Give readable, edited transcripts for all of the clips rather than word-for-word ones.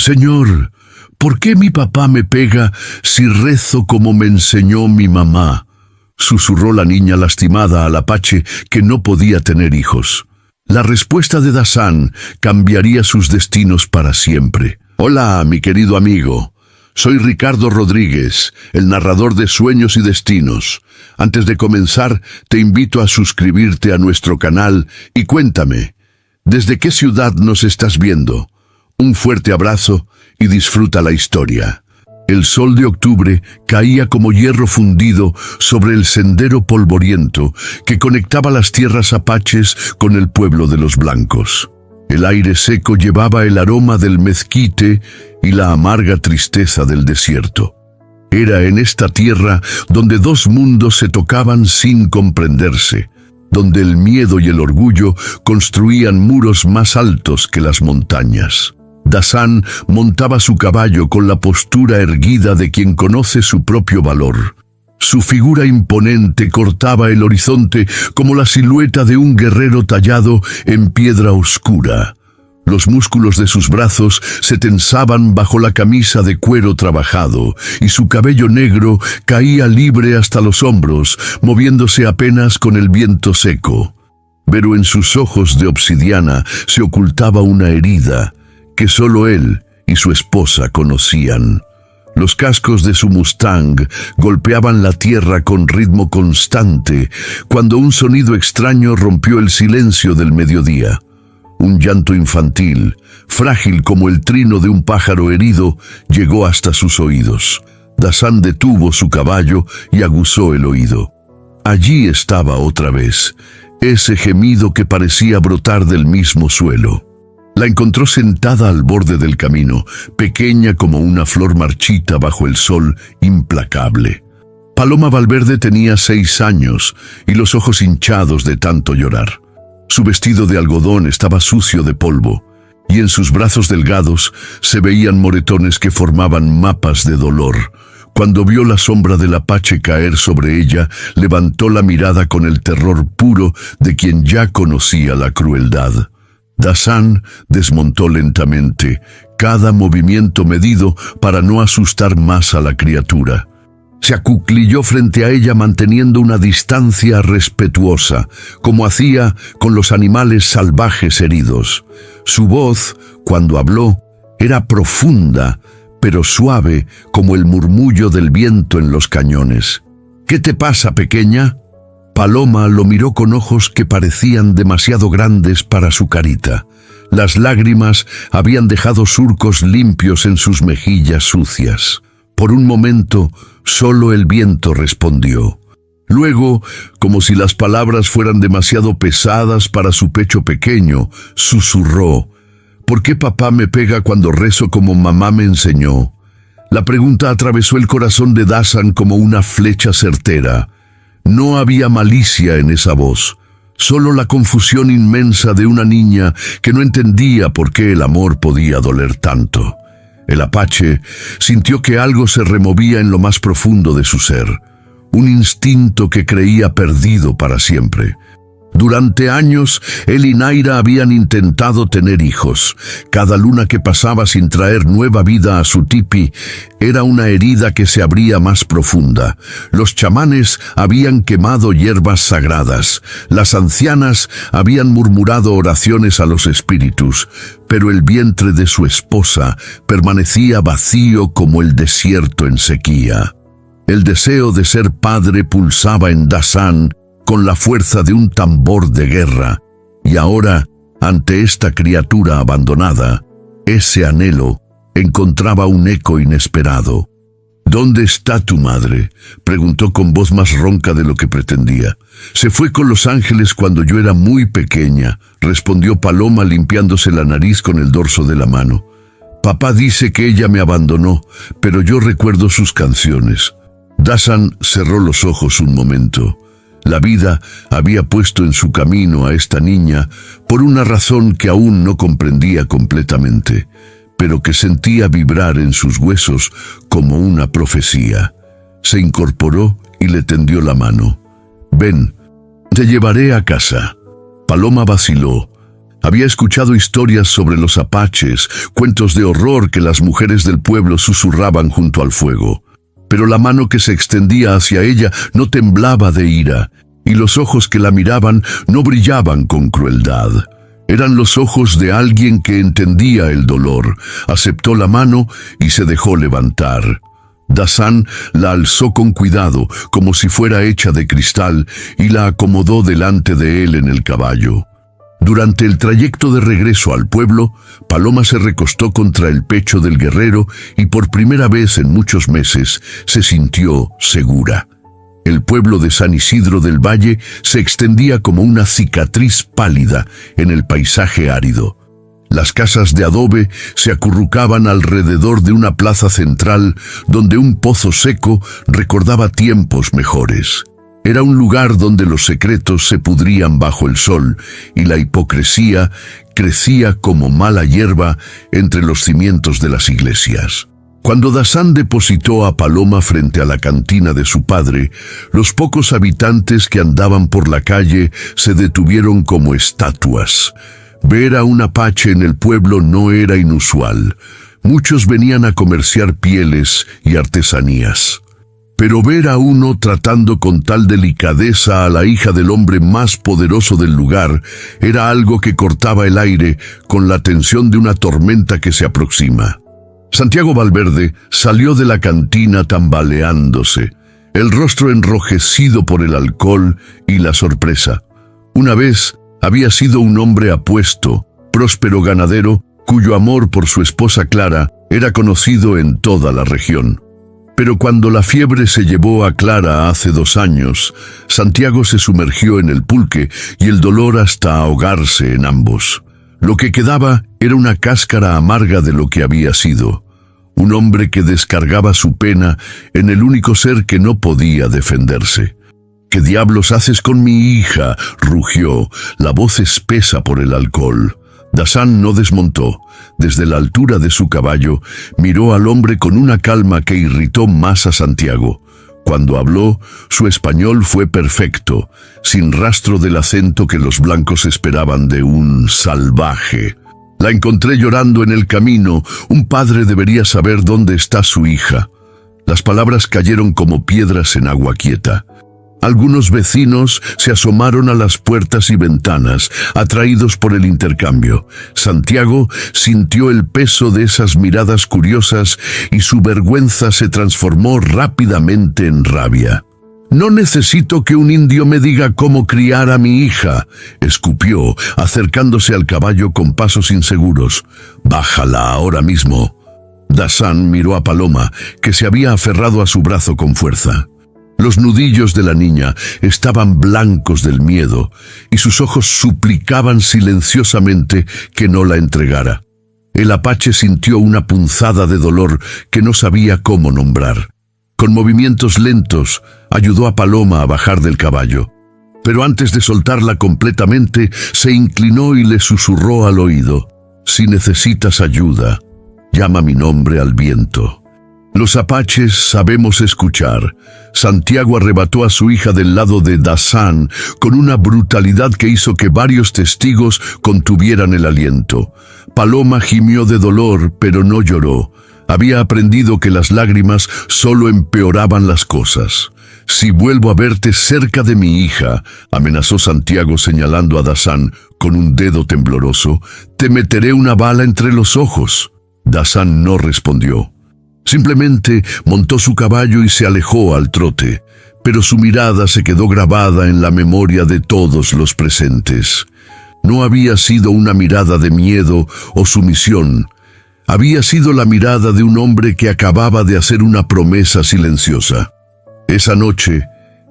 Señor, ¿por qué mi papá me pega si rezo como me enseñó mi mamá? Susurró la niña lastimada al apache que no podía tener hijos. La respuesta de Dasán cambiaría sus destinos para siempre. Hola, mi querido amigo. Soy Ricardo Rodríguez, el narrador de Sueños y Destinos. Antes de comenzar, te invito a suscribirte a nuestro canal y cuéntame, ¿desde qué ciudad nos estás viendo? Un fuerte abrazo y disfruta la historia. El sol de octubre caía como hierro fundido sobre el sendero polvoriento que conectaba las tierras apaches con el pueblo de los blancos. El aire seco llevaba el aroma del mezquite y la amarga tristeza del desierto. Era en esta tierra donde dos mundos se tocaban sin comprenderse, donde el miedo y el orgullo construían muros más altos que las montañas. Dasán montaba su caballo con la postura erguida de quien conoce su propio valor. Su figura imponente cortaba el horizonte como la silueta de un guerrero tallado en piedra oscura. Los músculos de sus brazos se tensaban bajo la camisa de cuero trabajado, y su cabello negro caía libre hasta los hombros, moviéndose apenas con el viento seco. Pero en sus ojos de obsidiana se ocultaba una herida que solo él y su esposa conocían. Los cascos de su Mustang golpeaban la tierra con ritmo constante cuando un sonido extraño rompió el silencio del mediodía. Un llanto infantil, frágil como el trino de un pájaro herido, llegó hasta sus oídos. Dasán detuvo su caballo y aguzó el oído. Allí estaba otra vez, ese gemido que parecía brotar del mismo suelo. La encontró sentada al borde del camino, pequeña como una flor marchita bajo el sol implacable. Paloma Valverde tenía 6 años y los ojos hinchados de tanto llorar. Su vestido de algodón estaba sucio de polvo, y en sus brazos delgados se veían moretones que formaban mapas de dolor. Cuando vio la sombra del apache caer sobre ella, levantó la mirada con el terror puro de quien ya conocía la crueldad. Dasán desmontó lentamente, cada movimiento medido para no asustar más a la criatura. Se acuclilló frente a ella manteniendo una distancia respetuosa, como hacía con los animales salvajes heridos. Su voz, cuando habló, era profunda, pero suave como el murmullo del viento en los cañones. «¿Qué te pasa, pequeña?» Paloma lo miró con ojos que parecían demasiado grandes para su carita. Las lágrimas habían dejado surcos limpios en sus mejillas sucias. Por un momento, solo el viento respondió. Luego, como si las palabras fueran demasiado pesadas para su pecho pequeño, susurró: «¿Por qué papá me pega cuando rezo como mamá me enseñó?» La pregunta atravesó el corazón de Dasán como una flecha certera. No había malicia en esa voz, solo la confusión inmensa de una niña que no entendía por qué el amor podía doler tanto. El apache sintió que algo se removía en lo más profundo de su ser, un instinto que creía perdido para siempre. Durante años, él y Naira habían intentado tener hijos. Cada luna que pasaba sin traer nueva vida a su tipi era una herida que se abría más profunda. Los chamanes habían quemado hierbas sagradas. Las ancianas habían murmurado oraciones a los espíritus, pero el vientre de su esposa permanecía vacío como el desierto en sequía. El deseo de ser padre pulsaba en Dasán con la fuerza de un tambor de guerra, y ahora, ante esta criatura abandonada, ese anhelo encontraba un eco inesperado. «¿Dónde está tu madre?», preguntó con voz más ronca de lo que pretendía. «Se fue con los ángeles cuando yo era muy pequeña», respondió Paloma limpiándose la nariz con el dorso de la mano. «Papá dice que ella me abandonó, pero yo recuerdo sus canciones». Dasán cerró los ojos un momento. La vida había puesto en su camino a esta niña por una razón que aún no comprendía completamente, pero que sentía vibrar en sus huesos como una profecía. Se incorporó y le tendió la mano. «Ven, te llevaré a casa». Paloma vaciló. Había escuchado historias sobre los apaches, cuentos de horror que las mujeres del pueblo susurraban junto al fuego. Pero la mano que se extendía hacia ella no temblaba de ira, y los ojos que la miraban no brillaban con crueldad. Eran los ojos de alguien que entendía el dolor, aceptó la mano y se dejó levantar. Dasán la alzó con cuidado, como si fuera hecha de cristal, y la acomodó delante de él en el caballo. Durante el trayecto de regreso al pueblo, Paloma se recostó contra el pecho del guerrero y por primera vez en muchos meses se sintió segura. El pueblo de San Isidro del Valle se extendía como una cicatriz pálida en el paisaje árido. Las casas de adobe se acurrucaban alrededor de una plaza central donde un pozo seco recordaba tiempos mejores. Era un lugar donde los secretos se pudrían bajo el sol y la hipocresía crecía como mala hierba entre los cimientos de las iglesias. Cuando Dasán depositó a Paloma frente a la cantina de su padre, los pocos habitantes que andaban por la calle se detuvieron como estatuas. Ver a un apache en el pueblo no era inusual. Muchos venían a comerciar pieles y artesanías. Pero ver a uno tratando con tal delicadeza a la hija del hombre más poderoso del lugar era algo que cortaba el aire con la tensión de una tormenta que se aproxima. Santiago Valverde salió de la cantina tambaleándose, el rostro enrojecido por el alcohol y la sorpresa. Una vez había sido un hombre apuesto, próspero ganadero, cuyo amor por su esposa Clara era conocido en toda la región. Pero cuando la fiebre se llevó a Clara hace 2 años, Santiago se sumergió en el pulque y el dolor hasta ahogarse en ambos. Lo que quedaba era una cáscara amarga de lo que había sido. Un hombre que descargaba su pena en el único ser que no podía defenderse. «¿Qué diablos haces con mi hija?», rugió, la voz espesa por el alcohol. Dasán no desmontó. Desde la altura de su caballo, miró al hombre con una calma que irritó más a Santiago. Cuando habló, su español fue perfecto, sin rastro del acento que los blancos esperaban de un salvaje. «La encontré llorando en el camino. Un padre debería saber dónde está su hija». Las palabras cayeron como piedras en agua quieta. Algunos vecinos se asomaron a las puertas y ventanas, atraídos por el intercambio. Santiago sintió el peso de esas miradas curiosas y su vergüenza se transformó rápidamente en rabia. «No necesito que un indio me diga cómo criar a mi hija», escupió, acercándose al caballo con pasos inseguros. «Bájala ahora mismo». Dasán miró a Paloma, que se había aferrado a su brazo con fuerza. Los nudillos de la niña estaban blancos del miedo y sus ojos suplicaban silenciosamente que no la entregara. El apache sintió una punzada de dolor que no sabía cómo nombrar. Con movimientos lentos, ayudó a Paloma a bajar del caballo. Pero antes de soltarla completamente, se inclinó y le susurró al oído: «Si necesitas ayuda, llama mi nombre al viento». Los apaches sabemos escuchar. Santiago arrebató a su hija del lado de Dasán con una brutalidad que hizo que varios testigos contuvieran el aliento. Paloma gimió de dolor, pero no lloró. Había aprendido que las lágrimas solo empeoraban las cosas. «Si vuelvo a verte cerca de mi hija», amenazó Santiago señalando a Dasán con un dedo tembloroso, «te meteré una bala entre los ojos». Dasán no respondió. Simplemente montó su caballo y se alejó al trote, pero su mirada se quedó grabada en la memoria de todos los presentes. No había sido una mirada de miedo o sumisión. Había sido la mirada de un hombre que acababa de hacer una promesa silenciosa. Esa noche,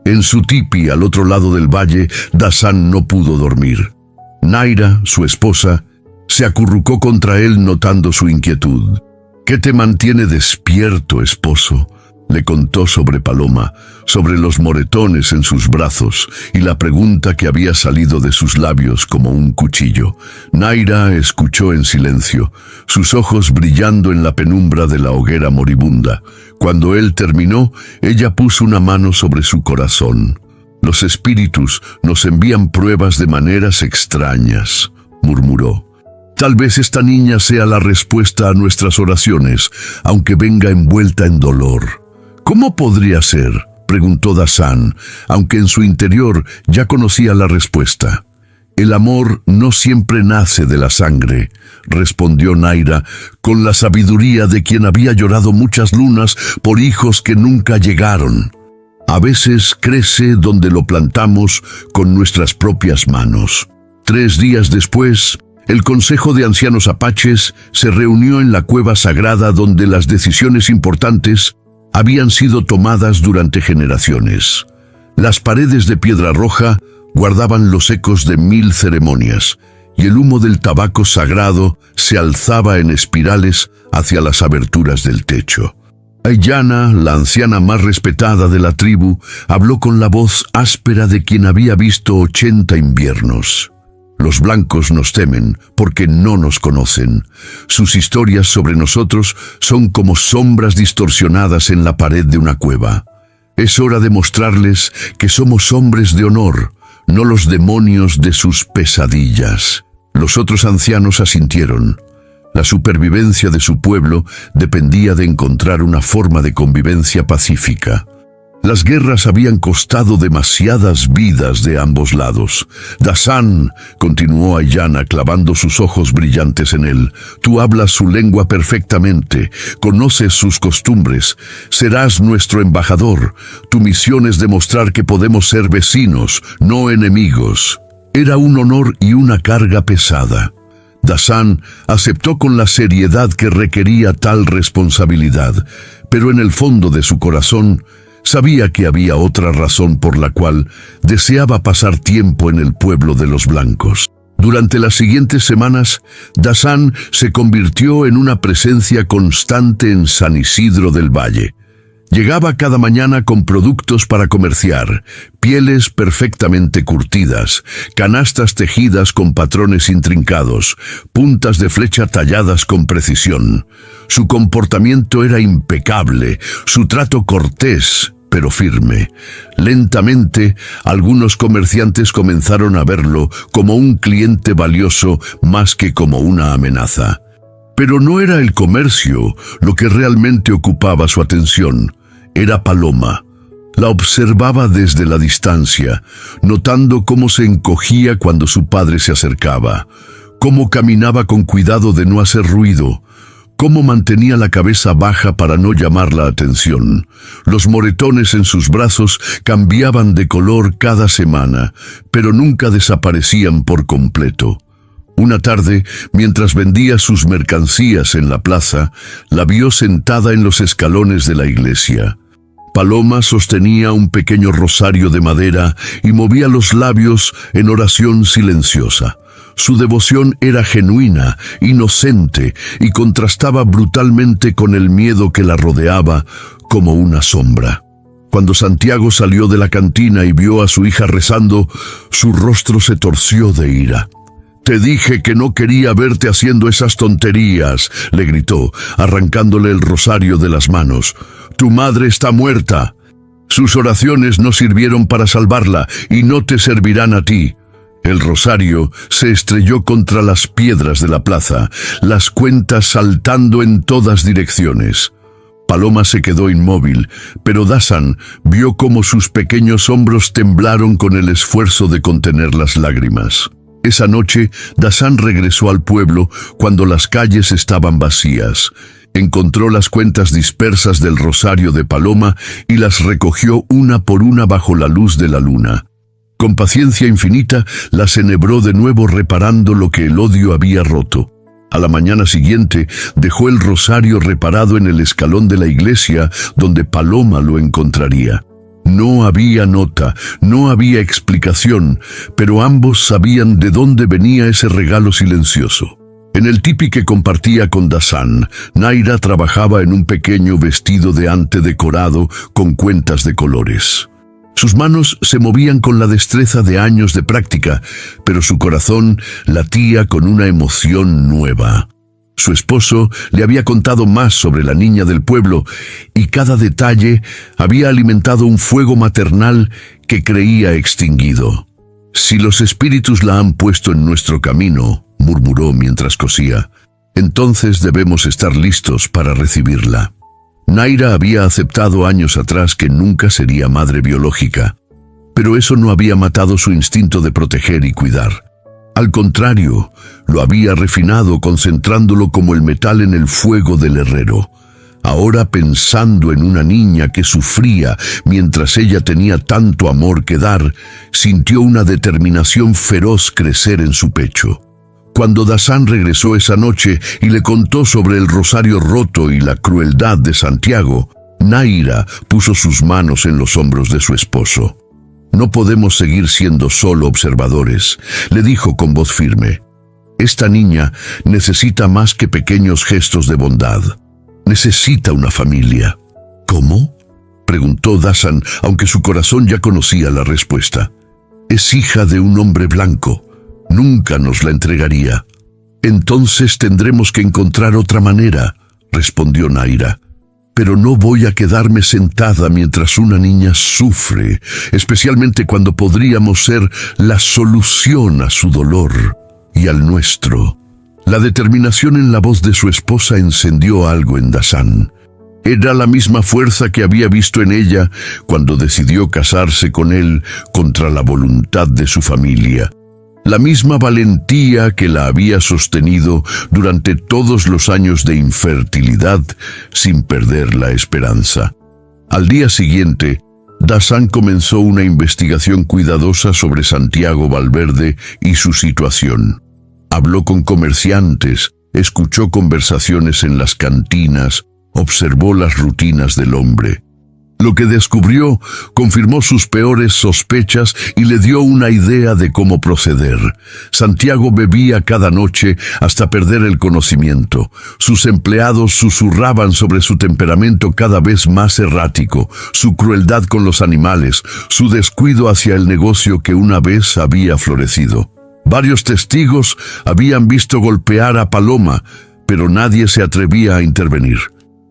en su tipi al otro lado del valle, Dasán no pudo dormir. Naira, su esposa, se acurrucó contra él notando su inquietud. «¿Qué te mantiene despierto, esposo?», le contó sobre Paloma, sobre los moretones en sus brazos y la pregunta que había salido de sus labios como un cuchillo. Naira escuchó en silencio, sus ojos brillando en la penumbra de la hoguera moribunda. Cuando él terminó, ella puso una mano sobre su corazón. «Los espíritus nos envían pruebas de maneras extrañas», murmuró. Tal vez esta niña sea la respuesta a nuestras oraciones, aunque venga envuelta en dolor. ¿Cómo podría ser?, preguntó Dasán, aunque en su interior ya conocía la respuesta. El amor no siempre nace de la sangre, respondió Naira, con la sabiduría de quien había llorado muchas lunas por hijos que nunca llegaron. A veces crece donde lo plantamos con nuestras propias manos. 3 días después, el Consejo de Ancianos Apaches se reunió en la cueva sagrada donde las decisiones importantes habían sido tomadas durante generaciones. Las paredes de piedra roja guardaban los ecos de 1000 ceremonias, y el humo del tabaco sagrado se alzaba en espirales hacia las aberturas del techo. Ayana, la anciana más respetada de la tribu, habló con la voz áspera de quien había visto 80 inviernos. Los blancos nos temen porque no nos conocen. Sus historias sobre nosotros son como sombras distorsionadas en la pared de una cueva. Es hora de mostrarles que somos hombres de honor, no los demonios de sus pesadillas. Los otros ancianos asintieron. La supervivencia de su pueblo dependía de encontrar una forma de convivencia pacífica. Las guerras habían costado demasiadas vidas de ambos lados. Dasán, continuó Ayana clavando sus ojos brillantes en él, tú hablas su lengua perfectamente, conoces sus costumbres, serás nuestro embajador. Tu misión es demostrar que podemos ser vecinos, no enemigos. Era un honor y una carga pesada. Dasán aceptó con la seriedad que requería tal responsabilidad, pero en el fondo de su corazón sabía que había otra razón por la cual deseaba pasar tiempo en el pueblo de los blancos. Durante las siguientes semanas, Dasán se convirtió en una presencia constante en San Isidro del Valle. Llegaba cada mañana con productos para comerciar, pieles perfectamente curtidas, canastas tejidas con patrones intrincados, puntas de flecha talladas con precisión. Su comportamiento era impecable, su trato cortés, pero firme. Lentamente, algunos comerciantes comenzaron a verlo como un cliente valioso más que como una amenaza. Pero no era el comercio lo que realmente ocupaba su atención. Era Paloma. La observaba desde la distancia, notando cómo se encogía cuando su padre se acercaba, cómo caminaba con cuidado de no hacer ruido, cómo mantenía la cabeza baja para no llamar la atención. Los moretones en sus brazos cambiaban de color cada semana, pero nunca desaparecían por completo. Una tarde, mientras vendía sus mercancías en la plaza, la vio sentada en los escalones de la iglesia. Paloma sostenía un pequeño rosario de madera y movía los labios en oración silenciosa. Su devoción era genuina, inocente, y contrastaba brutalmente con el miedo que la rodeaba como una sombra. Cuando Santiago salió de la cantina y vio a su hija rezando, su rostro se torció de ira. «Te dije que no quería verte haciendo esas tonterías», le gritó, arrancándole el rosario de las manos. «Tu madre está muerta. Sus oraciones no sirvieron para salvarla y no te servirán a ti». El rosario se estrelló contra las piedras de la plaza, las cuentas saltando en todas direcciones. Paloma se quedó inmóvil, pero Dasán vio cómo sus pequeños hombros temblaron con el esfuerzo de contener las lágrimas. Esa noche, Dasán regresó al pueblo cuando las calles estaban vacías. Encontró las cuentas dispersas del rosario de Paloma y las recogió una por una bajo la luz de la luna. Con paciencia infinita, las enhebró de nuevo reparando lo que el odio había roto. A la mañana siguiente, dejó el rosario reparado en el escalón de la iglesia donde Paloma lo encontraría. No había nota, no había explicación, pero ambos sabían de dónde venía ese regalo silencioso. En el tipi que compartía con Dasán, Naira trabajaba en un pequeño vestido de ante decorado con cuentas de colores. Sus manos se movían con la destreza de años de práctica, pero su corazón latía con una emoción nueva. Su esposo le había contado más sobre la niña del pueblo y cada detalle había alimentado un fuego maternal que creía extinguido. Si los espíritus la han puesto en nuestro camino, murmuró mientras cosía, entonces debemos estar listos para recibirla. Naira había aceptado años atrás que nunca sería madre biológica, pero eso no había matado su instinto de proteger y cuidar. Al contrario, lo había refinado concentrándolo como el metal en el fuego del herrero. Ahora, pensando en una niña que sufría mientras ella tenía tanto amor que dar, sintió una determinación feroz crecer en su pecho. Cuando Dasán regresó esa noche y le contó sobre el rosario roto y la crueldad de Santiago, Naira puso sus manos en los hombros de su esposo. «No podemos seguir siendo solo observadores», le dijo con voz firme. «Esta niña necesita más que pequeños gestos de bondad. Necesita una familia». «¿Cómo?», preguntó Dasán, aunque su corazón ya conocía la respuesta. «Es hija de un hombre blanco. Nunca nos la entregaría». «Entonces tendremos que encontrar otra manera», respondió Naira. «Pero no voy a quedarme sentada mientras una niña sufre, especialmente cuando podríamos ser la solución a su dolor y al nuestro». La determinación en la voz de su esposa encendió algo en Dasán. Era la misma fuerza que había visto en ella cuando decidió casarse con él contra la voluntad de su familia. La misma valentía que la había sostenido durante todos los años de infertilidad sin perder la esperanza. Al día siguiente, Dasán comenzó una investigación cuidadosa sobre Santiago Valverde y su situación. Habló con comerciantes, escuchó conversaciones en las cantinas, observó las rutinas del hombre. Lo que descubrió confirmó sus peores sospechas y le dio una idea de cómo proceder. Santiago bebía cada noche hasta perder el conocimiento. Sus empleados susurraban sobre su temperamento cada vez más errático, su crueldad con los animales, su descuido hacia el negocio que una vez había florecido. Varios testigos habían visto golpear a Paloma, pero nadie se atrevía a intervenir.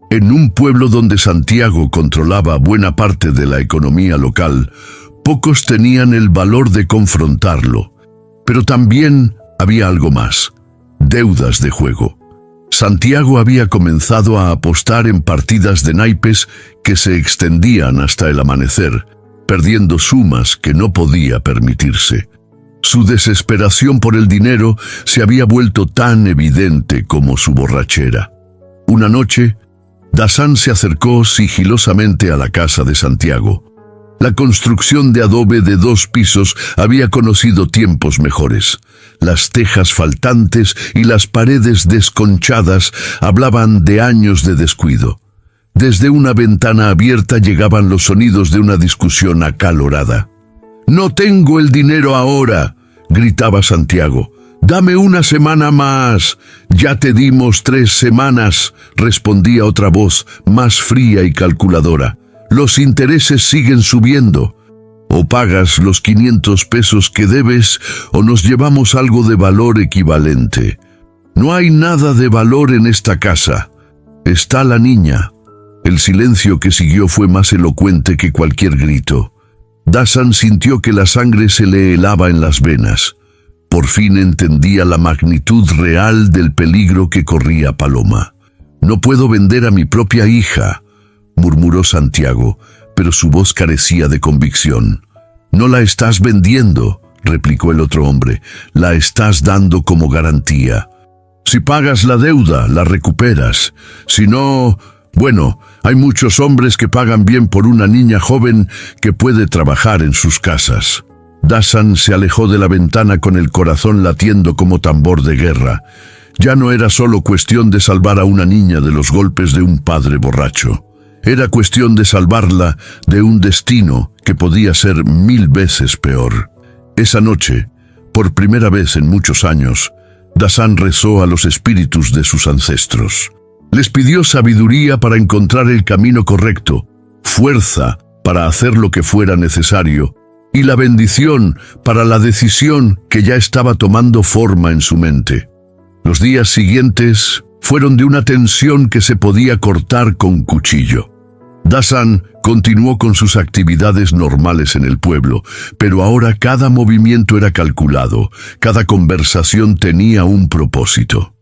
En un pueblo donde Santiago controlaba buena parte de la economía local, pocos tenían el valor de confrontarlo. Pero también había algo más: deudas de juego. Santiago había comenzado a apostar en partidas de naipes que se extendían hasta el amanecer, perdiendo sumas que no podía permitirse. Su desesperación por el dinero se había vuelto tan evidente como su borrachera. Una noche, Dasán se acercó sigilosamente a la casa de Santiago. La construcción de adobe de 2 pisos había conocido tiempos mejores. Las tejas faltantes y las paredes desconchadas hablaban de años de descuido. Desde una ventana abierta llegaban los sonidos de una discusión acalorada. «No tengo el dinero ahora», gritaba Santiago. «Dame una semana más». «Ya te dimos 3 semanas», respondía otra voz, más fría y calculadora. «Los intereses siguen subiendo. O pagas los 500 pesos que debes o nos llevamos algo de valor equivalente». «No hay nada de valor en esta casa. Está la niña». El silencio que siguió fue más elocuente que cualquier grito. Dasán sintió que la sangre se le helaba en las venas. Por fin entendía la magnitud real del peligro que corría Paloma. «No puedo vender a mi propia hija», murmuró Santiago, pero su voz carecía de convicción. «No la estás vendiendo», replicó el otro hombre, «la estás dando como garantía. Si pagas la deuda, la recuperas. Si no, bueno, hay muchos hombres que pagan bien por una niña joven que puede trabajar en sus casas». Dasán se alejó de la ventana con el corazón latiendo como tambor de guerra. Ya no era solo cuestión de salvar a una niña de los golpes de un padre borracho. Era cuestión de salvarla de un destino que podía ser 1000 veces peor. Esa noche, por primera vez en muchos años, Dasán rezó a los espíritus de sus ancestros. Les pidió sabiduría para encontrar el camino correcto, fuerza para hacer lo que fuera necesario, y la bendición para la decisión que ya estaba tomando forma en su mente. Los días siguientes fueron de una tensión que se podía cortar con cuchillo. Dasán Continuó con sus actividades normales en el pueblo, pero ahora cada movimiento era calculado, cada conversación tenía un propósito.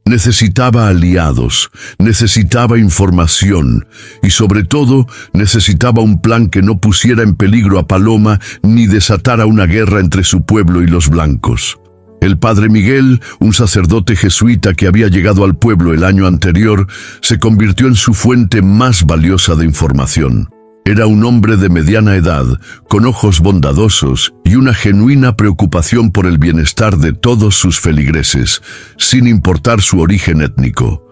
Necesitaba aliados, necesitaba información y sobre todo necesitaba un plan que no pusiera en peligro a Paloma ni desatara una guerra entre su pueblo y los blancos. El padre Miguel, un sacerdote jesuita que había llegado al pueblo el año anterior, se convirtió en su fuente más valiosa de información. Era un hombre de mediana edad, con ojos bondadosos y una genuina preocupación por el bienestar de todos sus feligreses, sin importar su origen étnico.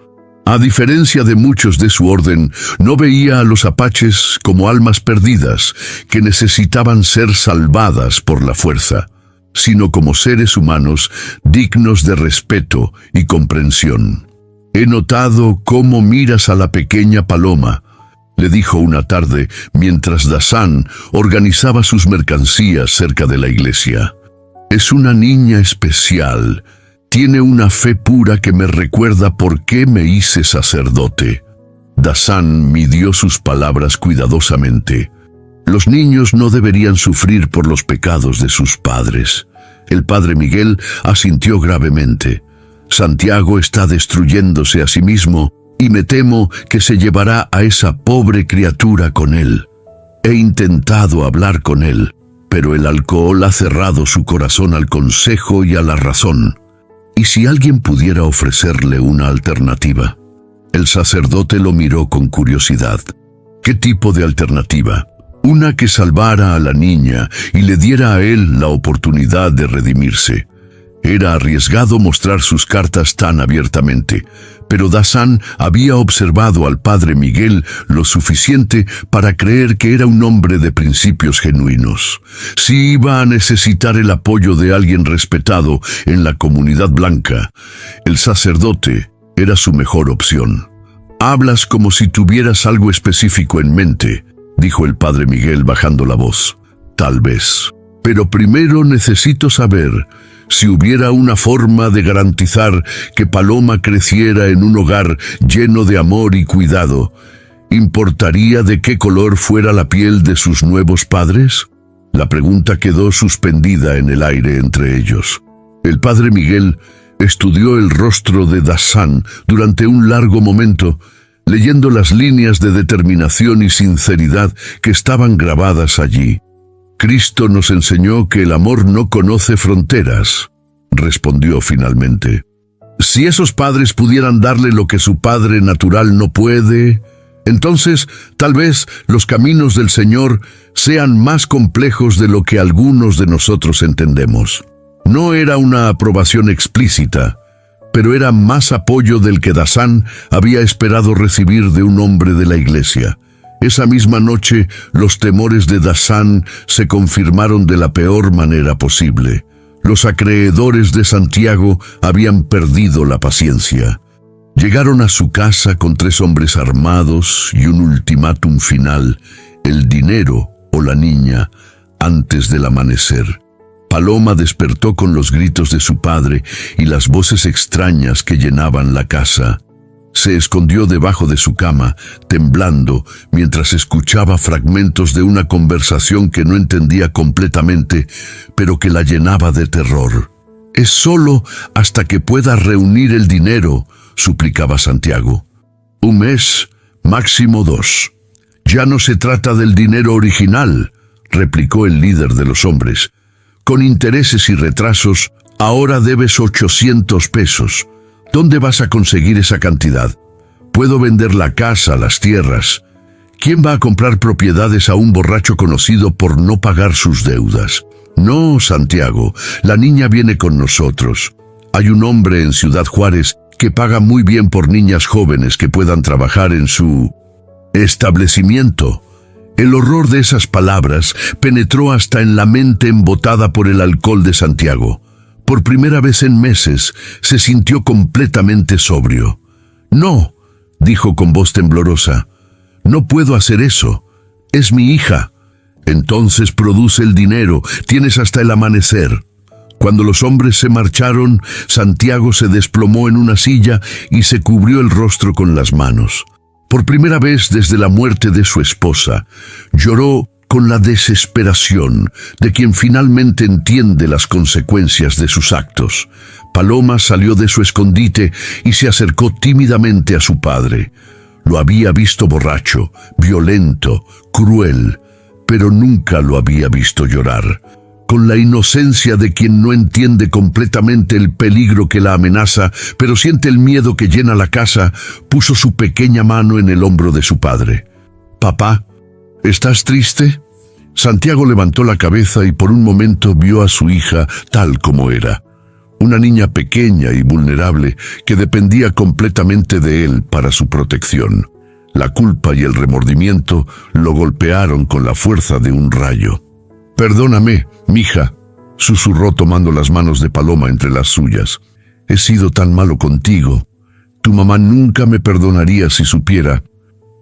A diferencia de muchos de su orden, no veía a los apaches como almas perdidas que necesitaban ser salvadas por la fuerza, sino como seres humanos dignos de respeto y comprensión. «He notado cómo miras a la pequeña Paloma», le dijo una tarde mientras Dasán organizaba sus mercancías cerca de la iglesia. «Es una niña especial. Tiene una fe pura que me recuerda por qué me hice sacerdote». Dasán midió sus palabras cuidadosamente. Los niños no deberían sufrir por los pecados de sus padres. El padre Miguel asintió gravemente. Santiago está destruyéndose a sí mismo y me temo que se llevará a esa pobre criatura con él. He intentado hablar con él, pero el alcohol ha cerrado su corazón al consejo y a la razón. ¿Y si alguien pudiera ofrecerle una alternativa? El sacerdote lo miró con curiosidad. ¿Qué tipo de alternativa? Una que salvara a la niña y le diera a él la oportunidad de redimirse. Era arriesgado mostrar sus cartas tan abiertamente, pero Dasán había observado al padre Miguel lo suficiente para creer que era un hombre de principios genuinos. Si iba a necesitar el apoyo de alguien respetado en la comunidad blanca, el sacerdote era su mejor opción. «Hablas como si tuvieras algo específico en mente», dijo el padre Miguel bajando la voz. «Tal vez. Pero primero necesito saber si hubiera una forma de garantizar que Paloma creciera en un hogar lleno de amor y cuidado. ¿Importaría de qué color fuera la piel de sus nuevos padres?». La pregunta quedó suspendida en el aire entre ellos. El padre Miguel estudió el rostro de Dasán durante un largo momento, leyendo las líneas de determinación y sinceridad que estaban grabadas allí. «Cristo nos enseñó que el amor no conoce fronteras», respondió finalmente. «Si esos padres pudieran darle lo que su padre natural no puede, entonces tal vez los caminos del Señor sean más complejos de lo que algunos de nosotros entendemos». No era una aprobación explícita, pero era más apoyo del que Dasán había esperado recibir de un hombre de la iglesia. Esa misma noche, los temores de Dasán se confirmaron de la peor manera posible. Los acreedores de Santiago habían perdido la paciencia. Llegaron a su casa con 3 hombres armados y un ultimátum final: el dinero o la niña, antes del amanecer. Paloma despertó con los gritos de su padre y las voces extrañas que llenaban la casa. Se escondió debajo de su cama, temblando, mientras escuchaba fragmentos de una conversación que no entendía completamente, pero que la llenaba de terror. «Es solo hasta que pueda reunir el dinero», suplicaba Santiago. «Un mes, máximo 2. «Ya no se trata del dinero original», replicó el líder de los hombres. «Con intereses y retrasos, ahora debes 800 pesos. ¿Dónde vas a conseguir esa cantidad? Puedo vender la casa, las tierras. ¿Quién va a comprar propiedades a un borracho conocido por no pagar sus deudas? No, Santiago, la niña viene con nosotros. Hay un hombre en Ciudad Juárez que paga muy bien por niñas jóvenes que puedan trabajar en su establecimiento». El horror de esas palabras penetró hasta en la mente embotada por el alcohol de Santiago. Por primera vez en meses, se sintió completamente sobrio. «No», dijo con voz temblorosa, «no puedo hacer eso. Es mi hija». «Entonces produce el dinero, tienes hasta el amanecer». Cuando los hombres se marcharon, Santiago se desplomó en una silla y se cubrió el rostro con las manos. Por primera vez desde la muerte de su esposa, lloró con la desesperación de quien finalmente entiende las consecuencias de sus actos. Paloma salió de su escondite y se acercó tímidamente a su padre. Lo había visto borracho, violento, cruel, pero nunca lo había visto llorar. Con la inocencia de quien no entiende completamente el peligro que la amenaza, pero siente el miedo que llena la casa, puso su pequeña mano en el hombro de su padre. «Papá, ¿estás triste?» Santiago levantó la cabeza y por un momento vio a su hija tal como era. Una niña pequeña y vulnerable que dependía completamente de él para su protección. La culpa y el remordimiento lo golpearon con la fuerza de un rayo. «Perdóname, mija», susurró tomando las manos de Paloma entre las suyas. «He sido tan malo contigo. Tu mamá nunca me perdonaría si supiera».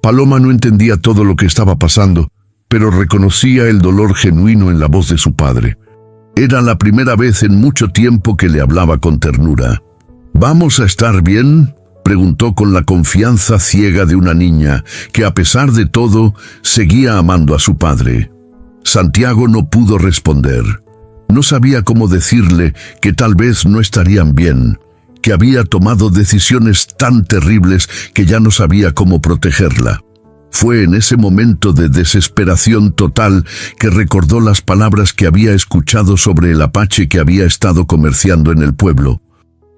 Paloma no entendía todo lo que estaba pasando, pero reconocía el dolor genuino en la voz de su padre. Era la primera vez en mucho tiempo que le hablaba con ternura. «¿Vamos a estar bien?», preguntó con la confianza ciega de una niña que, a pesar de todo, seguía amando a su padre. Santiago no pudo responder. No sabía cómo decirle que tal vez no estarían bien, que había tomado decisiones tan terribles que ya no sabía cómo protegerla. Fue en ese momento de desesperación total que recordó las palabras que había escuchado sobre el apache que había estado comerciando en el pueblo.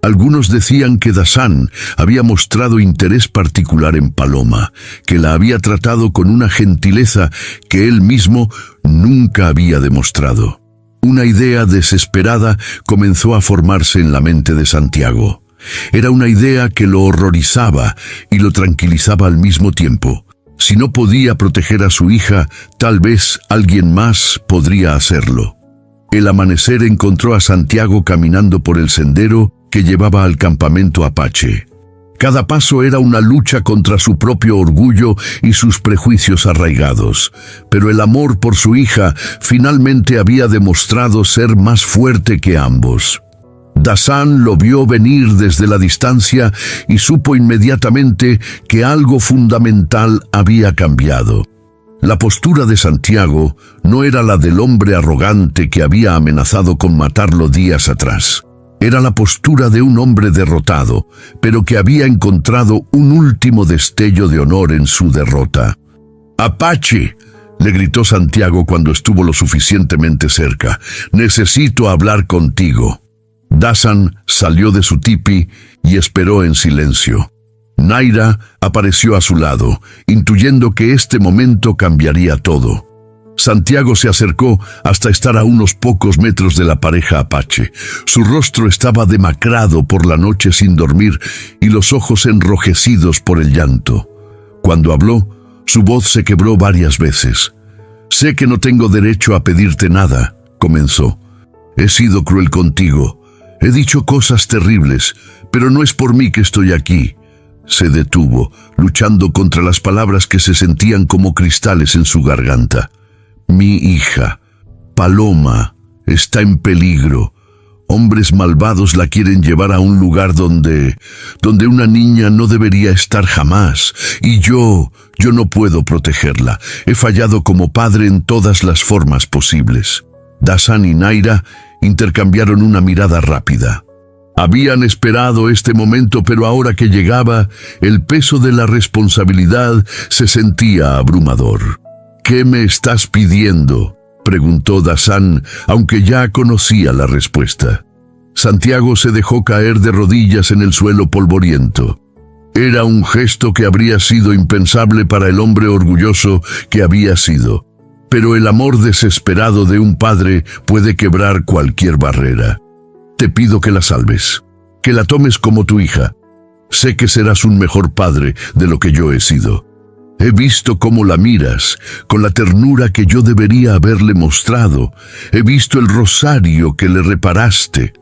Algunos decían que Dasán había mostrado interés particular en Paloma, que la había tratado con una gentileza que él mismo nunca había demostrado. Una idea desesperada comenzó a formarse en la mente de Santiago. Era una idea que lo horrorizaba y lo tranquilizaba al mismo tiempo. Si no podía proteger a su hija, tal vez alguien más podría hacerlo. El amanecer encontró a Santiago caminando por el sendero que llevaba al campamento apache. Cada paso era una lucha contra su propio orgullo y sus prejuicios arraigados, pero el amor por su hija finalmente había demostrado ser más fuerte que ambos. Dasán lo vio venir desde la distancia y supo inmediatamente que algo fundamental había cambiado. La postura de Santiago no era la del hombre arrogante que había amenazado con matarlo días atrás. Era la postura de un hombre derrotado, pero que había encontrado un último destello de honor en su derrota. «Apache», le gritó Santiago cuando estuvo lo suficientemente cerca, «necesito hablar contigo». Dasán salió de su tipi y esperó en silencio. Naira apareció a su lado, intuyendo que este momento cambiaría todo. Santiago se acercó hasta estar a unos pocos metros de la pareja apache. Su rostro estaba demacrado por la noche sin dormir y los ojos enrojecidos por el llanto. Cuando habló, su voz se quebró varias veces. «Sé que no tengo derecho a pedirte nada», comenzó. «He sido cruel contigo. He dicho cosas terribles, pero no es por mí que estoy aquí». Se detuvo, luchando contra las palabras que se sentían como cristales en su garganta. «Mi hija, Paloma, está en peligro. Hombres malvados la quieren llevar a un lugar donde una niña no debería estar jamás. Y yo no puedo protegerla. He fallado como padre en todas las formas posibles». Dasán y Naira intercambiaron una mirada rápida. Habían esperado este momento, pero ahora que llegaba, el peso de la responsabilidad se sentía abrumador. «¿Qué me estás pidiendo?», preguntó Dasán, aunque ya conocía la respuesta. Santiago se dejó caer de rodillas en el suelo polvoriento. Era un gesto que habría sido impensable para el hombre orgulloso que había sido. Pero el amor desesperado de un padre puede quebrar cualquier barrera. «Te pido que la salves, que la tomes como tu hija. Sé que serás un mejor padre de lo que yo he sido. He visto cómo la miras, con la ternura que yo debería haberle mostrado. He visto el rosario que le reparaste».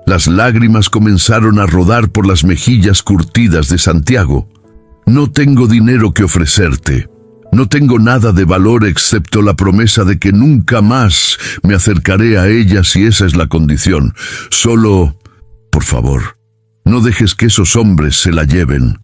Las lágrimas comenzaron a rodar por las mejillas curtidas de Santiago. «No tengo dinero que ofrecerte. No tengo nada de valor excepto la promesa de que nunca más me acercaré a ella si esa es la condición. Solo, por favor, no dejes que esos hombres se la lleven».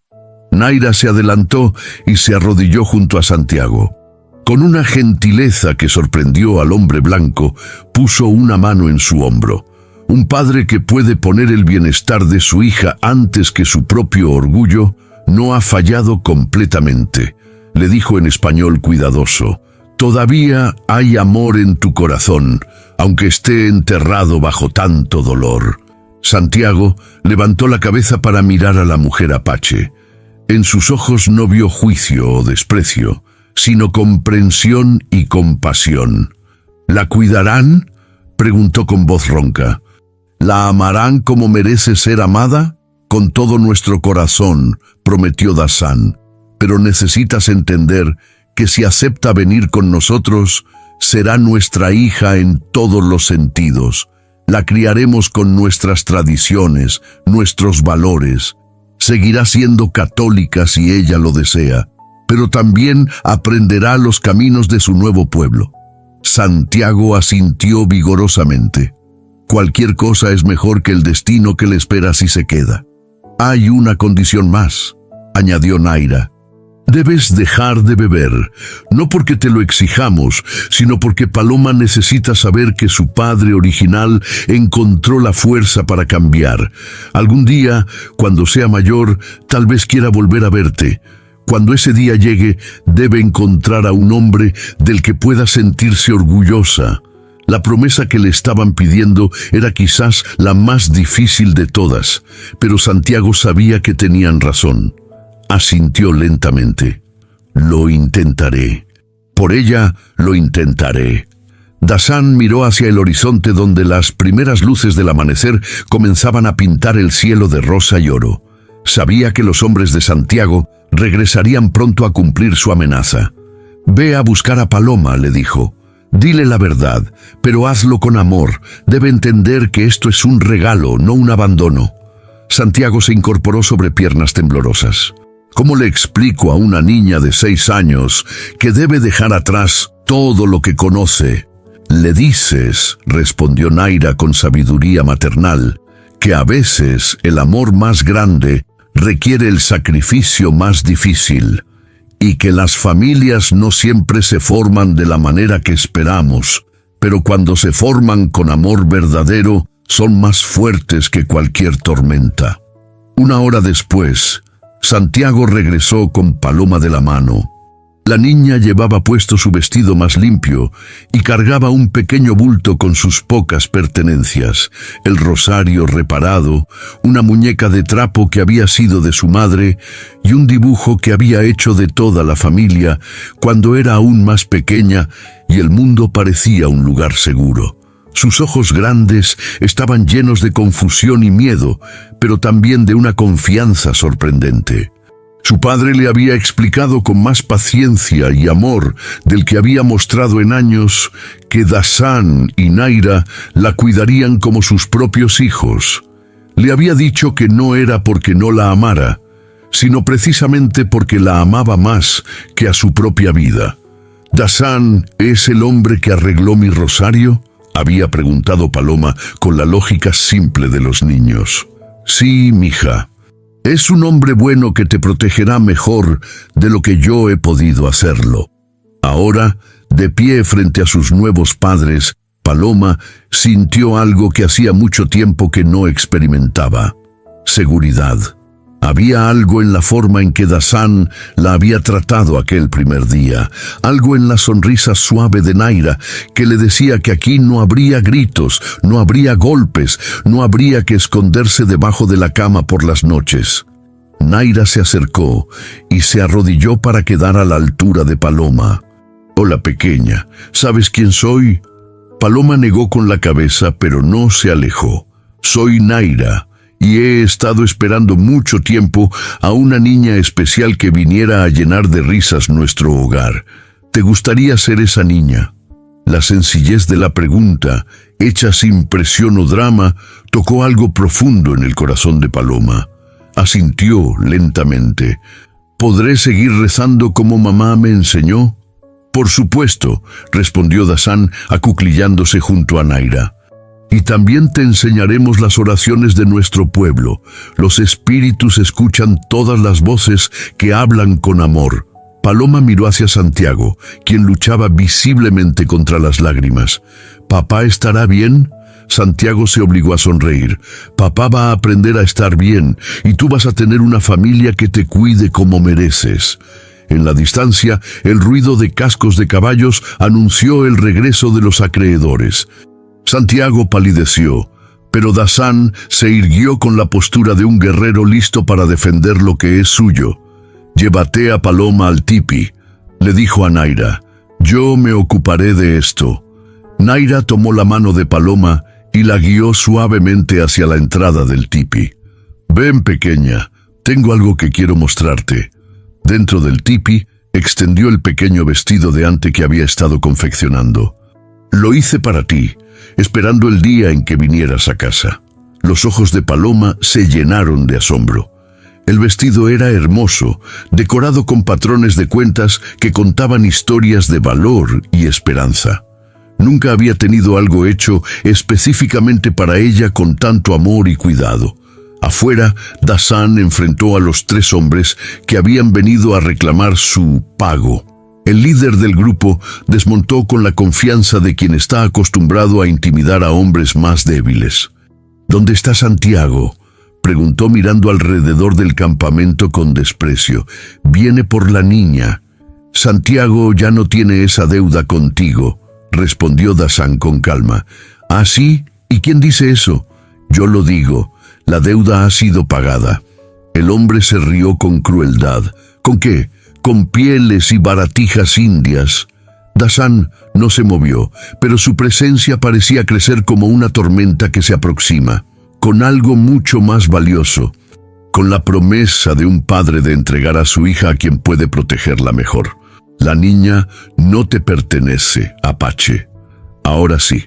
Naira se adelantó y se arrodilló junto a Santiago. Con una gentileza que sorprendió al hombre blanco, puso una mano en su hombro. Un padre que puede poner el bienestar de su hija antes que su propio orgullo, no ha fallado completamente, le dijo en español cuidadoso. Todavía hay amor en tu corazón, aunque esté enterrado bajo tanto dolor. Santiago levantó la cabeza para mirar a la mujer apache. En sus ojos no vio juicio o desprecio, sino comprensión y compasión. ¿La cuidarán?, preguntó con voz ronca. ¿La amarán como merece ser amada? Con todo nuestro corazón, prometió Dasán. Pero necesitas entender que si acepta venir con nosotros, será nuestra hija en todos los sentidos. La criaremos con nuestras tradiciones, nuestros valores. Seguirá siendo católica si ella lo desea, pero también aprenderá los caminos de su nuevo pueblo. Santiago asintió vigorosamente. Cualquier cosa es mejor que el destino que le espera si se queda. Hay una condición más, añadió Naira. Debes dejar de beber, no porque te lo exijamos, sino porque Paloma necesita saber que su padre original encontró la fuerza para cambiar. Algún día, cuando sea mayor, tal vez quiera volver a verte. Cuando ese día llegue, debe encontrar a un hombre del que pueda sentirse orgullosa. La promesa que le estaban pidiendo era quizás la más difícil de todas, pero Santiago sabía que tenían razón. Asintió lentamente. Lo intentaré. Por ella lo intentaré. Dasán miró hacia el horizonte donde las primeras luces del amanecer comenzaban a pintar el cielo de rosa y oro. Sabía que los hombres de Santiago regresarían pronto a cumplir su amenaza. Ve a buscar a Paloma, le dijo. Dile la verdad, pero hazlo con amor. Debe entender que esto es un regalo, no un abandono. Santiago se incorporó sobre piernas temblorosas. ¿Cómo le explico a una niña de 6 años que debe dejar atrás todo lo que conoce? Le dices, respondió Naira con sabiduría maternal, que a veces el amor más grande requiere el sacrificio más difícil, y que las familias no siempre se forman de la manera que esperamos, pero cuando se forman con amor verdadero, son más fuertes que cualquier tormenta. Una hora después, Santiago regresó con Paloma de la mano. La niña llevaba puesto su vestido más limpio y cargaba un pequeño bulto con sus pocas pertenencias, el rosario reparado, una muñeca de trapo que había sido de su madre y un dibujo que había hecho de toda la familia cuando era aún más pequeña y el mundo parecía un lugar seguro. Sus ojos grandes estaban llenos de confusión y miedo, pero también de una confianza sorprendente. Su padre le había explicado con más paciencia y amor del que había mostrado en años que Dasán y Naira la cuidarían como sus propios hijos. Le había dicho que no era porque no la amara, sino precisamente porque la amaba más que a su propia vida. ¿Dasán es el hombre que arregló mi rosario?, había preguntado Paloma con la lógica simple de los niños. Sí, mija. Es un hombre bueno que te protegerá mejor de lo que yo he podido hacerlo. Ahora, de pie frente a sus nuevos padres, Paloma sintió algo que hacía mucho tiempo que no experimentaba: seguridad. Había algo en la forma en que Dasán la había tratado aquel primer día, algo en la sonrisa suave de Naira que le decía que aquí no habría gritos, no habría golpes, no habría que esconderse debajo de la cama por las noches. Naira se acercó y se arrodilló para quedar a la altura de Paloma. «Hola, pequeña, ¿sabes quién soy?» Paloma negó con la cabeza, pero no se alejó. «Soy Naira. Y he estado esperando mucho tiempo a una niña especial que viniera a llenar de risas nuestro hogar. ¿Te gustaría ser esa niña?» La sencillez de la pregunta, hecha sin presión o drama, tocó algo profundo en el corazón de Paloma. Asintió lentamente. «¿Podré seguir rezando como mamá me enseñó?» «Por supuesto», respondió Dasán acuclillándose junto a Naira. Y también te enseñaremos las oraciones de nuestro pueblo. Los espíritus escuchan todas las voces que hablan con amor. Paloma miró hacia Santiago, quien luchaba visiblemente contra las lágrimas. ¿Papá estará bien? Santiago se obligó a sonreír. Papá va a aprender a estar bien, y tú vas a tener una familia que te cuide como mereces. En la distancia, el ruido de cascos de caballos anunció el regreso de los acreedores. Santiago palideció, pero Dasán se irguió con la postura de un guerrero listo para defender lo que es suyo. «Llévate a Paloma al tipi», le dijo a Naira. «Yo me ocuparé de esto». Naira tomó la mano de Paloma y la guió suavemente hacia la entrada del tipi. «Ven, pequeña, tengo algo que quiero mostrarte». Dentro del tipi, extendió el pequeño vestido de ante que había estado confeccionando. «Lo hice para ti, esperando el día en que vinieras a casa». Los ojos de Paloma se llenaron de asombro. El vestido era hermoso, decorado con patrones de cuentas que contaban historias de valor y esperanza. Nunca había tenido algo hecho específicamente para ella con tanto amor y cuidado. Afuera, Dasán enfrentó a los 3 hombres que habían venido a reclamar su pago. El líder del grupo desmontó con la confianza de quien está acostumbrado a intimidar a hombres más débiles. «¿Dónde está Santiago?», preguntó mirando alrededor del campamento con desprecio. «Viene por la niña». «Santiago ya no tiene esa deuda contigo», respondió Dasán con calma. «¿Ah, sí? ¿Y quién dice eso?» «Yo lo digo. La deuda ha sido pagada». El hombre se rió con crueldad. «¿Con qué? Con pieles y baratijas indias». Dasán no se movió, pero su presencia parecía crecer como una tormenta que se aproxima, con algo mucho más valioso, con la promesa de un padre de entregar a su hija a quien puede protegerla mejor. «La niña no te pertenece, Apache. Ahora sí».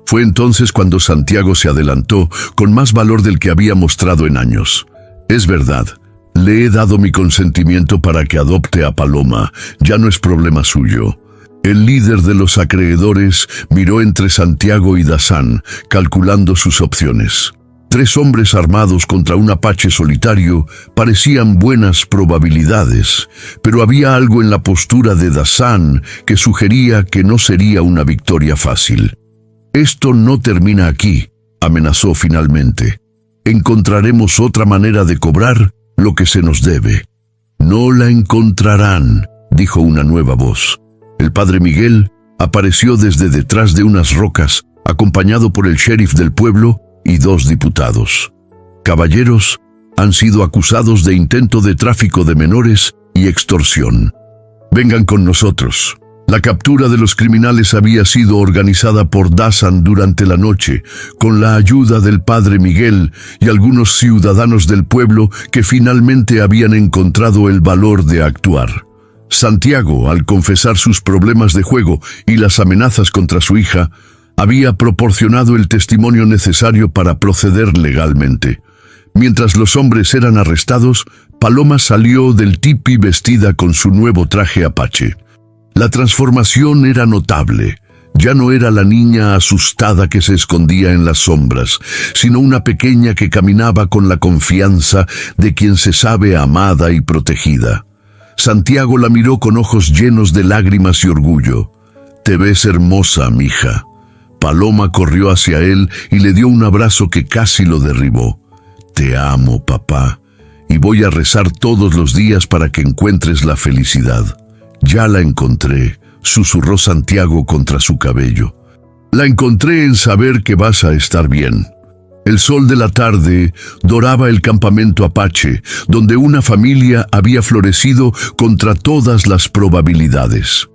Fue entonces cuando Santiago se adelantó con más valor del que había mostrado en años. «Es verdad, le he dado mi consentimiento para que adopte a Paloma. Ya no es problema suyo». El líder de los acreedores miró entre Santiago y Dasán, calculando sus opciones. 3 hombres armados contra un apache solitario parecían buenas probabilidades, pero había algo en la postura de Dasán que sugería que no sería una victoria fácil. «Esto no termina aquí», amenazó finalmente. «Encontraremos otra manera de cobrar lo que se nos debe». «No la encontrarán», dijo una nueva voz. El padre Miguel apareció desde detrás de unas rocas, acompañado por el sheriff del pueblo y 2 diputados. «Caballeros, han sido acusados de intento de tráfico de menores y extorsión. Vengan con nosotros». La captura de los criminales había sido organizada por Dasán durante la noche, con la ayuda del padre Miguel y algunos ciudadanos del pueblo que finalmente habían encontrado el valor de actuar. Santiago, al confesar sus problemas de juego y las amenazas contra su hija, había proporcionado el testimonio necesario para proceder legalmente. Mientras los hombres eran arrestados, Paloma salió del tipi vestida con su nuevo traje apache. La transformación era notable. Ya no era la niña asustada que se escondía en las sombras, sino una pequeña que caminaba con la confianza de quien se sabe amada y protegida. Santiago la miró con ojos llenos de lágrimas y orgullo. «Te ves hermosa, mija». Paloma corrió hacia él y le dio un abrazo que casi lo derribó. «Te amo, papá, y voy a rezar todos los días para que encuentres la felicidad». «Ya la encontré», susurró Santiago contra su cabello. «La encontré en saber que vas a estar bien». El sol de la tarde doraba el campamento apache, donde una familia había florecido contra todas las probabilidades.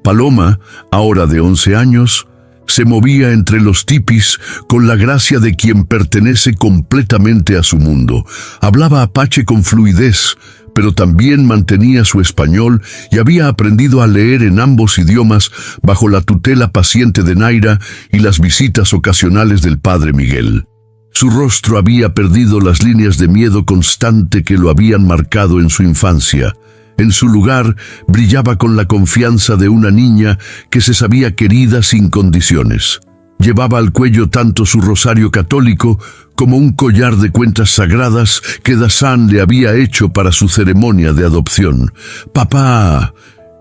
Paloma, ahora de 11 años, se movía entre los tipis con la gracia de quien pertenece completamente a su mundo. Hablaba apache con fluidez, pero también mantenía su español y había aprendido a leer en ambos idiomas bajo la tutela paciente de Naira y las visitas ocasionales del padre Miguel. Su rostro había perdido las líneas de miedo constante que lo habían marcado en su infancia. En su lugar, brillaba con la confianza de una niña que se sabía querida sin condiciones. Llevaba al cuello tanto su rosario católico como un collar de cuentas sagradas que Dassan le había hecho para su ceremonia de adopción. «¡Papá!»,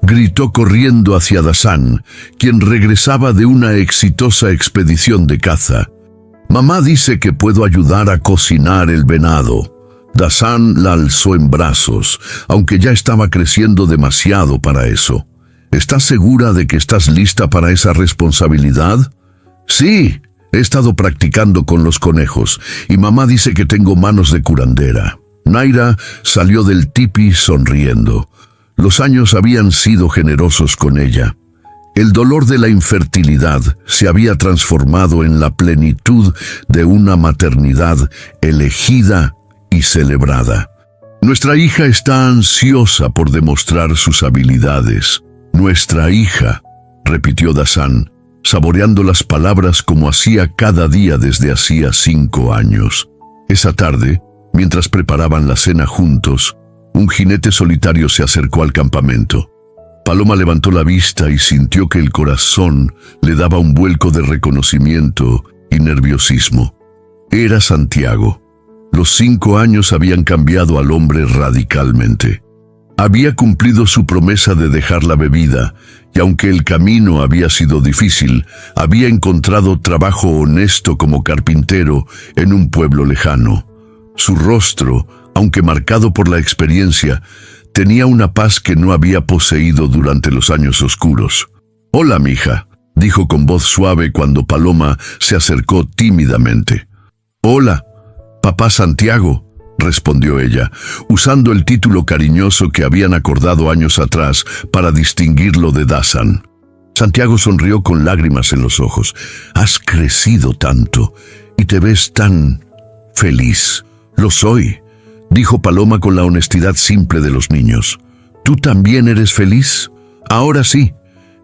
gritó corriendo hacia Dassan, quien regresaba de una exitosa expedición de caza. «Mamá dice que puedo ayudar a cocinar el venado». Dassan la alzó en brazos, aunque ya estaba creciendo demasiado para eso. «¿Estás segura de que estás lista para esa responsabilidad?» «Sí, he estado practicando con los conejos y mamá dice que tengo manos de curandera». Naira salió del tipi sonriendo. Los años habían sido generosos con ella. El dolor de la infertilidad se había transformado en la plenitud de una maternidad elegida y celebrada. «Nuestra hija está ansiosa por demostrar sus habilidades». «Nuestra hija», repitió Dassan, saboreando las palabras como hacía cada día desde hacía 5 años. Esa tarde, mientras preparaban la cena juntos, un jinete solitario se acercó al campamento. Paloma levantó la vista y sintió que el corazón le daba un vuelco de reconocimiento y nerviosismo. Era Santiago. Los 5 años habían cambiado al hombre radicalmente. Había cumplido su promesa de dejar la bebida, y aunque el camino había sido difícil, había encontrado trabajo honesto como carpintero en un pueblo lejano. Su rostro, aunque marcado por la experiencia, tenía una paz que no había poseído durante los años oscuros. «Hola, mija», dijo con voz suave cuando Paloma se acercó tímidamente. «Hola, papá Santiago», respondió ella, usando el título cariñoso que habían acordado años atrás para distinguirlo de Dassan. Santiago sonrió con lágrimas en los ojos. «Has crecido tanto y te ves tan feliz». «Lo soy», dijo Paloma con la honestidad simple de los niños. «¿Tú también eres feliz?» «Ahora sí,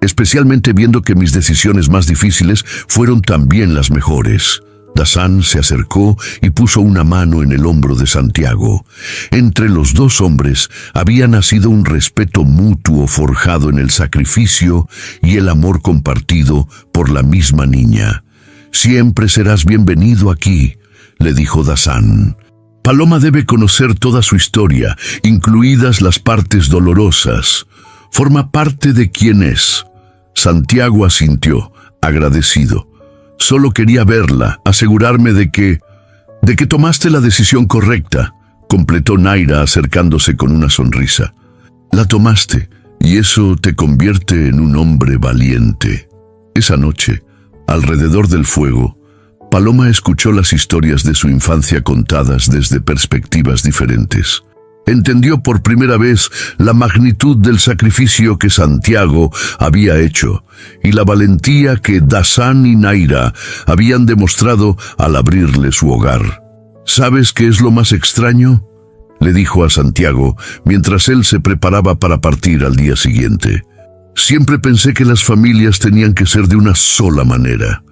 especialmente viendo que mis decisiones más difíciles fueron también las mejores». Dassan se acercó y puso una mano en el hombro de Santiago. Entre los dos hombres había nacido un respeto mutuo forjado en el sacrificio y el amor compartido por la misma niña. «Siempre serás bienvenido aquí», le dijo Dassan. «Paloma debe conocer toda su historia, incluidas las partes dolorosas. Forma parte de quien es». Santiago asintió, agradecido. «Solo quería verla, asegurarme de que tomaste la decisión correcta», completó Naira acercándose con una sonrisa. «La tomaste, y eso te convierte en un hombre valiente». Esa noche, alrededor del fuego, Paloma escuchó las historias de su infancia contadas desde perspectivas diferentes. Entendió por primera vez la magnitud del sacrificio que Santiago había hecho y la valentía que Dassan y Naira habían demostrado al abrirle su hogar. «¿Sabes qué es lo más extraño?», le dijo a Santiago mientras él se preparaba para partir al día siguiente. «Siempre pensé que las familias tenían que ser de una sola manera,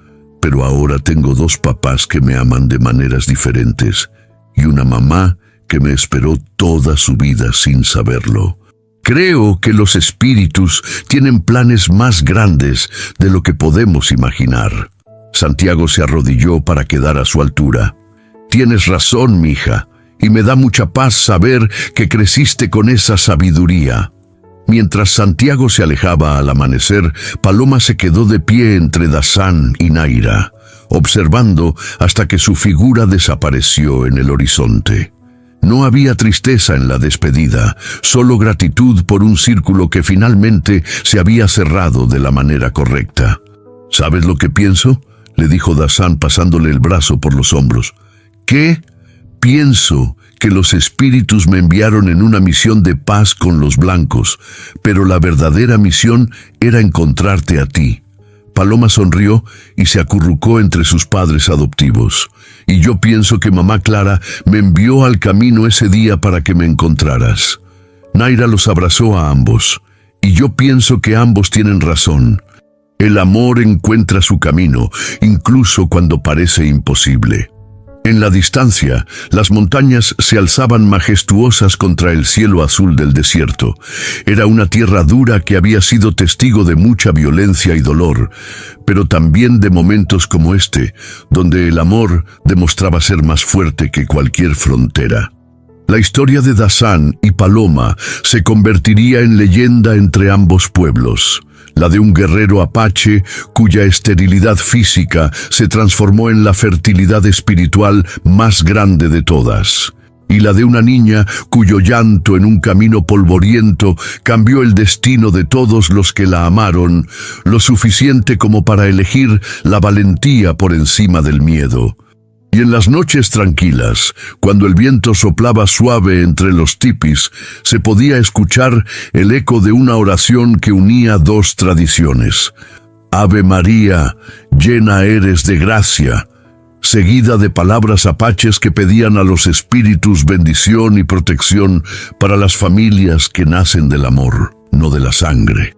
pero ahora tengo 2 papás que me aman de maneras diferentes y una mamá que me esperó toda su vida sin saberlo. Creo que los espíritus tienen planes más grandes de lo que podemos imaginar». Santiago se arrodilló para quedar a su altura. «Tienes razón, mija, y me da mucha paz saber que creciste con esa sabiduría». Mientras Santiago se alejaba al amanecer, Paloma se quedó de pie entre Dassan y Naira, observando hasta que su figura desapareció en el horizonte. No había tristeza en la despedida, solo gratitud por un círculo que finalmente se había cerrado de la manera correcta. «¿Sabes lo que pienso?», le dijo Dassan pasándole el brazo por los hombros. «¿Qué?» «Pienso que los espíritus me enviaron en una misión de paz con los blancos, pero la verdadera misión era encontrarte a ti». Paloma sonrió y se acurrucó entre sus padres adoptivos. «Y yo pienso que mamá Clara me envió al camino ese día para que me encontraras». Naira los abrazó a ambos. «Y yo pienso que ambos tienen razón. El amor encuentra su camino, incluso cuando parece imposible». En la distancia, las montañas se alzaban majestuosas contra el cielo azul del desierto. Era una tierra dura que había sido testigo de mucha violencia y dolor, pero también de momentos como este, donde el amor demostraba ser más fuerte que cualquier frontera. La historia de Dasán y Paloma se convertiría en leyenda entre ambos pueblos. La de un guerrero apache cuya esterilidad física se transformó en la fertilidad espiritual más grande de todas. Y la de una niña cuyo llanto en un camino polvoriento cambió el destino de todos los que la amaron, lo suficiente como para elegir la valentía por encima del miedo. Y en las noches tranquilas, cuando el viento soplaba suave entre los tipis, se podía escuchar el eco de una oración que unía dos tradiciones. Ave María, llena eres de gracia, seguida de palabras apaches que pedían a los espíritus bendición y protección para las familias que nacen del amor, no de la sangre.